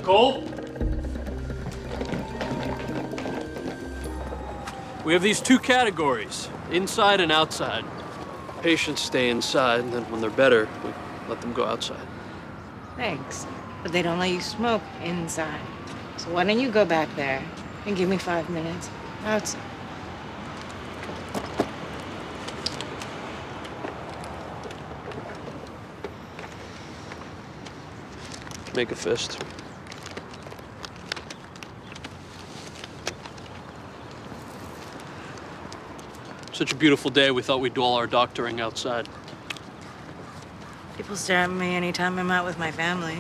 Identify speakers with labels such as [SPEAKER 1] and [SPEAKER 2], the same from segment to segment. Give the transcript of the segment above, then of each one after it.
[SPEAKER 1] Nicole? We have these two categories, inside and outside. Patients stay inside, and then when they're better, we let them go outside.
[SPEAKER 2] Thanks. But they don't let you smoke inside. So why don't you go back there and give me 5 minutes outside?
[SPEAKER 1] Make a fist. Such a beautiful day, we thought we'd do all our doctoring outside.
[SPEAKER 2] People stare at me anytime I'm out with my family.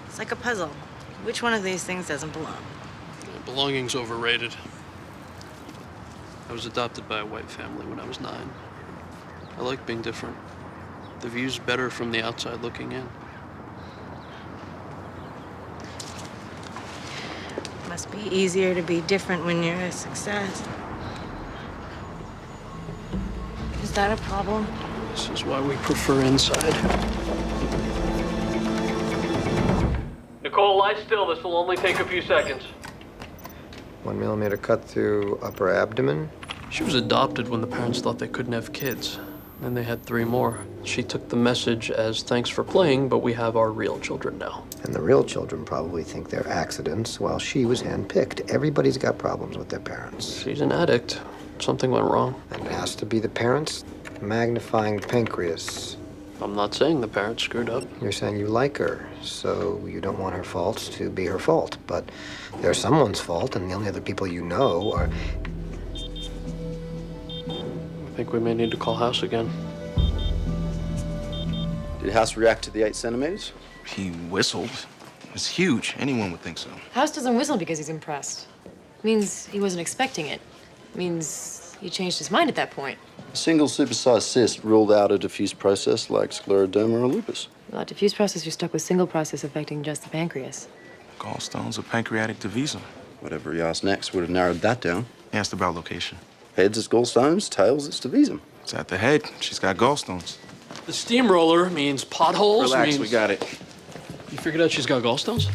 [SPEAKER 2] It's like a puzzle. Which one of these things doesn't belong?
[SPEAKER 1] Belonging's overrated. I was adopted by a white family when I was 9. I like being different. The view's better from the outside looking in.
[SPEAKER 2] Must be easier to be different when you're a success. Is that a problem?
[SPEAKER 1] This is why we prefer inside. Nicole, lie still. This will only take a few seconds.
[SPEAKER 3] 1mm cut through upper abdomen.
[SPEAKER 1] She was adopted when the parents thought they couldn't have kids. Then they had 3 more. She took the message as thanks for playing, but we have our real children now.
[SPEAKER 3] And the real children probably think they're accidents while she was handpicked. Everybody's got problems with their parents.
[SPEAKER 1] She's an addict. Something went wrong.
[SPEAKER 3] And it has to be the parents. Magnifying pancreas.
[SPEAKER 1] I'm not saying the parents screwed up.
[SPEAKER 3] You're saying you like her, so you don't want her faults to be her fault. But they're someone's fault, and the only other people you know are...
[SPEAKER 1] I think we may need to call House again.
[SPEAKER 4] Did House react to the 8 centimeters?
[SPEAKER 5] He whistled. It's huge. Anyone would think so.
[SPEAKER 6] House doesn't whistle because he's impressed. Means he wasn't expecting it. Means he changed his mind at that point.
[SPEAKER 4] A single supersized cyst ruled out a diffuse process like scleroderma or lupus.
[SPEAKER 6] Well, at diffuse process, you're stuck with single process affecting just the pancreas.
[SPEAKER 5] Gallstones or pancreatic divisum.
[SPEAKER 4] Whatever he asked next would have narrowed that down.
[SPEAKER 5] He asked about location.
[SPEAKER 4] Heads, it's gallstones. Tails, it's divisum.
[SPEAKER 5] It's at the head. She's got gallstones.
[SPEAKER 1] The steamroller means potholes.
[SPEAKER 5] Relax, we got it.
[SPEAKER 1] You figured out she's got gallstones?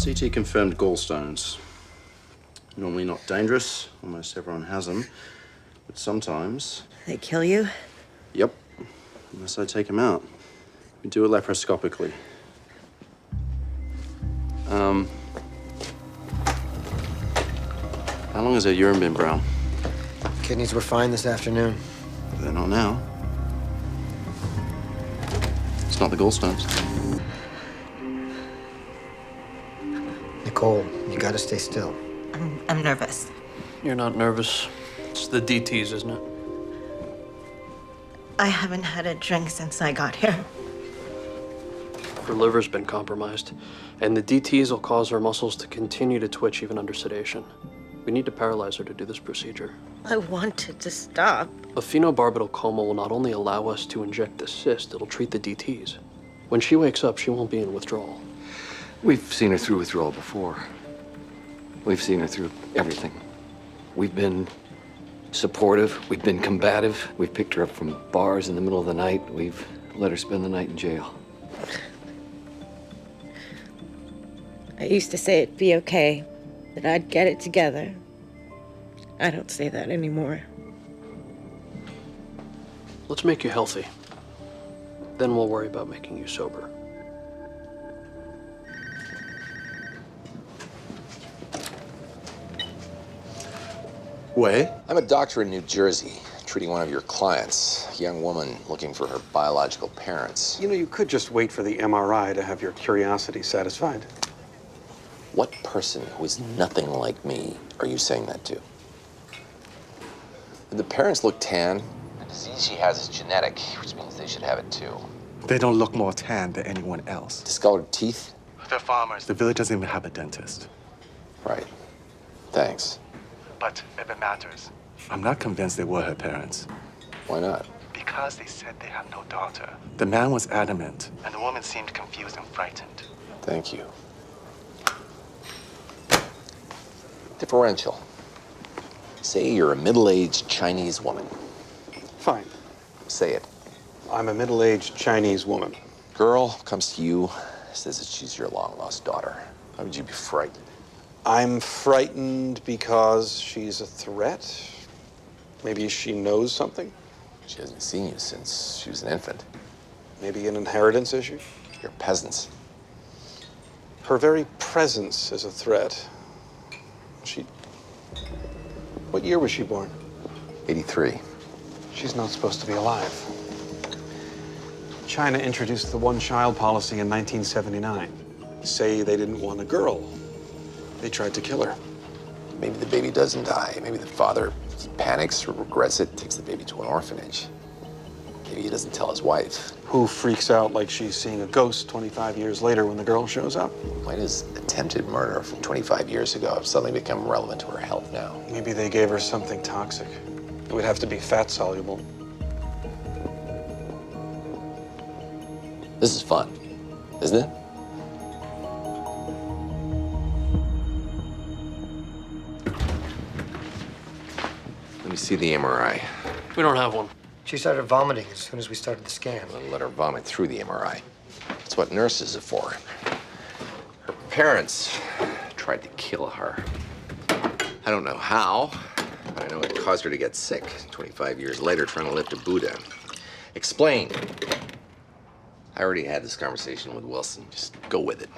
[SPEAKER 4] CT confirmed gallstones. Normally not dangerous. Almost everyone has them. But sometimes...
[SPEAKER 2] They kill you?
[SPEAKER 4] Yep. Unless I take them out. We do it laparoscopically. How long has her urine been brown?
[SPEAKER 3] Kidneys were fine this afternoon.
[SPEAKER 4] They're not now. It's not the gallstones.
[SPEAKER 3] Nicole, you gotta stay still.
[SPEAKER 2] I'm nervous.
[SPEAKER 1] You're not nervous. It's the DTs, isn't it?
[SPEAKER 2] I haven't had a drink since I got here.
[SPEAKER 1] Her liver's been compromised, and the DTs will cause her muscles to continue to twitch even under sedation. We need to paralyze her to do this procedure.
[SPEAKER 2] I wanted to stop.
[SPEAKER 1] A phenobarbital coma will not only allow us to inject the cyst, it'll treat the DTs. When she wakes up, she won't be in withdrawal.
[SPEAKER 7] We've seen her through withdrawal before. We've seen her through everything. We've been supportive. We've been combative. We've picked her up from bars in the middle of the night. We've let her spend the night in jail.
[SPEAKER 2] I used to say it'd be okay, that I'd get it together. I don't say that anymore.
[SPEAKER 1] Let's make you healthy. Then we'll worry about making you sober.
[SPEAKER 4] Where?
[SPEAKER 8] I'm a doctor in New Jersey, treating one of your clients, a young woman looking for her biological parents.
[SPEAKER 9] You know, you could just wait for the MRI to have your curiosity satisfied.
[SPEAKER 8] What person who is nothing like me are you saying that to? The parents look tan. The disease she has is genetic, which means they should have it too.
[SPEAKER 10] They don't look more tan than anyone else.
[SPEAKER 8] Discolored teeth?
[SPEAKER 10] They're farmers. The village doesn't even have a dentist.
[SPEAKER 8] Right. Thanks.
[SPEAKER 10] But if it matters, I'm not convinced they were her parents.
[SPEAKER 8] Why not?
[SPEAKER 10] Because they said they have no daughter. The man was adamant, and the woman seemed confused and frightened.
[SPEAKER 8] Thank you. Differential. Say you're a middle-aged Chinese woman.
[SPEAKER 9] Fine.
[SPEAKER 8] Say it.
[SPEAKER 9] I'm a middle-aged Chinese woman.
[SPEAKER 8] Girl comes to you, says that she's your long-lost daughter. How would you be frightened?
[SPEAKER 9] I'm frightened because she's a threat. Maybe she knows something.
[SPEAKER 8] She hasn't seen you since she was an infant.
[SPEAKER 9] Maybe an inheritance issue.
[SPEAKER 8] You're peasants.
[SPEAKER 9] Her very presence is a threat. What year was she born?
[SPEAKER 8] 83.
[SPEAKER 9] She's not supposed to be alive. China introduced the one-child policy in 1979. Say they didn't want a girl. They tried to kill her.
[SPEAKER 8] Maybe the baby doesn't die. Maybe the father panics or regrets it, takes the baby to an orphanage. Maybe he doesn't tell his wife.
[SPEAKER 9] Who freaks out like she's seeing a ghost 25 years later when the girl shows up?
[SPEAKER 8] Why does attempted murder from 25 years ago suddenly become relevant to her health now?
[SPEAKER 9] Maybe they gave her something toxic. It would have to be fat-soluble.
[SPEAKER 8] This is fun, isn't it? Let me see the MRI.
[SPEAKER 1] We don't have one.
[SPEAKER 3] She started vomiting as soon as we started the scan.
[SPEAKER 8] I'll let her vomit through the MRI. That's what nurses are for. Her parents tried to kill her. I don't know how, but I know it caused her to get sick 25 years later trying to lift a Buddha. Explain. I already had this conversation with Wilson. Just go with it.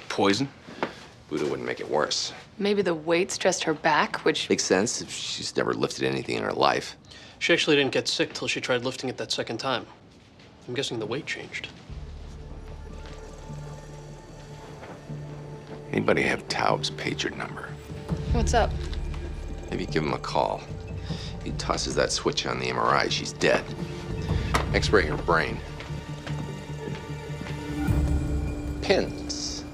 [SPEAKER 5] Poison?
[SPEAKER 8] Buddha wouldn't make it worse.
[SPEAKER 6] Maybe the weight stressed her back, which...
[SPEAKER 8] Makes sense if she's never lifted anything in her life.
[SPEAKER 1] She actually didn't get sick till she tried lifting it that second time. I'm guessing the weight changed.
[SPEAKER 8] Anybody have Taub's pager number?
[SPEAKER 6] What's up?
[SPEAKER 8] Maybe give him a call. He tosses that switch on the MRI, she's dead. X-ray her brain. Pins.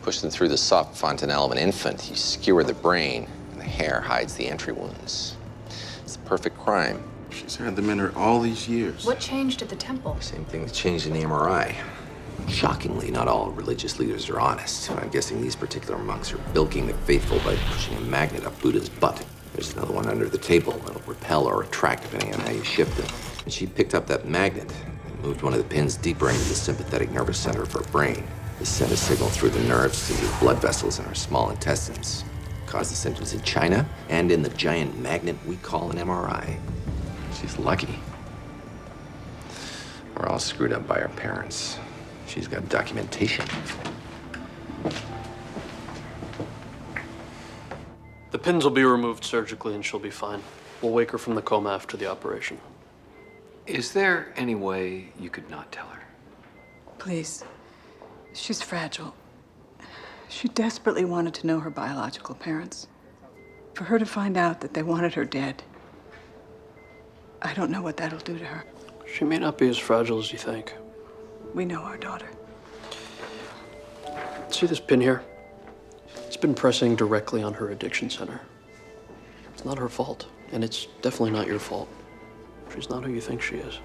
[SPEAKER 8] Push them through the soft fontanelle of an infant. You skewer the brain, and the hair hides the entry wounds. It's the perfect crime.
[SPEAKER 5] She's had them in her all these years.
[SPEAKER 6] What changed at the temple?
[SPEAKER 8] Same thing that changed in the MRI. Shockingly, not all religious leaders are honest. I'm guessing these particular monks are bilking the faithful by pushing a magnet up Buddha's butt. There's another one under the table that'll repel or attract depending on how you shift it. And she picked up that magnet and moved one of the pins deeper into the sympathetic nervous center of her brain. This sent a signal through the nerves to the blood vessels in her small intestines. Caused the symptoms in China and in the giant magnet we call an MRI. She's lucky. We're all screwed up by our parents. She's got documentation.
[SPEAKER 1] The pins will be removed surgically and she'll be fine. We'll wake her from the coma after the operation.
[SPEAKER 7] Is there any way you could not tell her?
[SPEAKER 11] Please. She's fragile. She desperately wanted to know her biological parents. For her to find out that they wanted her dead, I don't know what that'll do to her.
[SPEAKER 1] She may not be as fragile as you think.
[SPEAKER 11] We know our daughter.
[SPEAKER 1] See this pin here? It's been pressing directly on her addiction center. It's not her fault, and it's definitely not your fault. She's not who you think she is.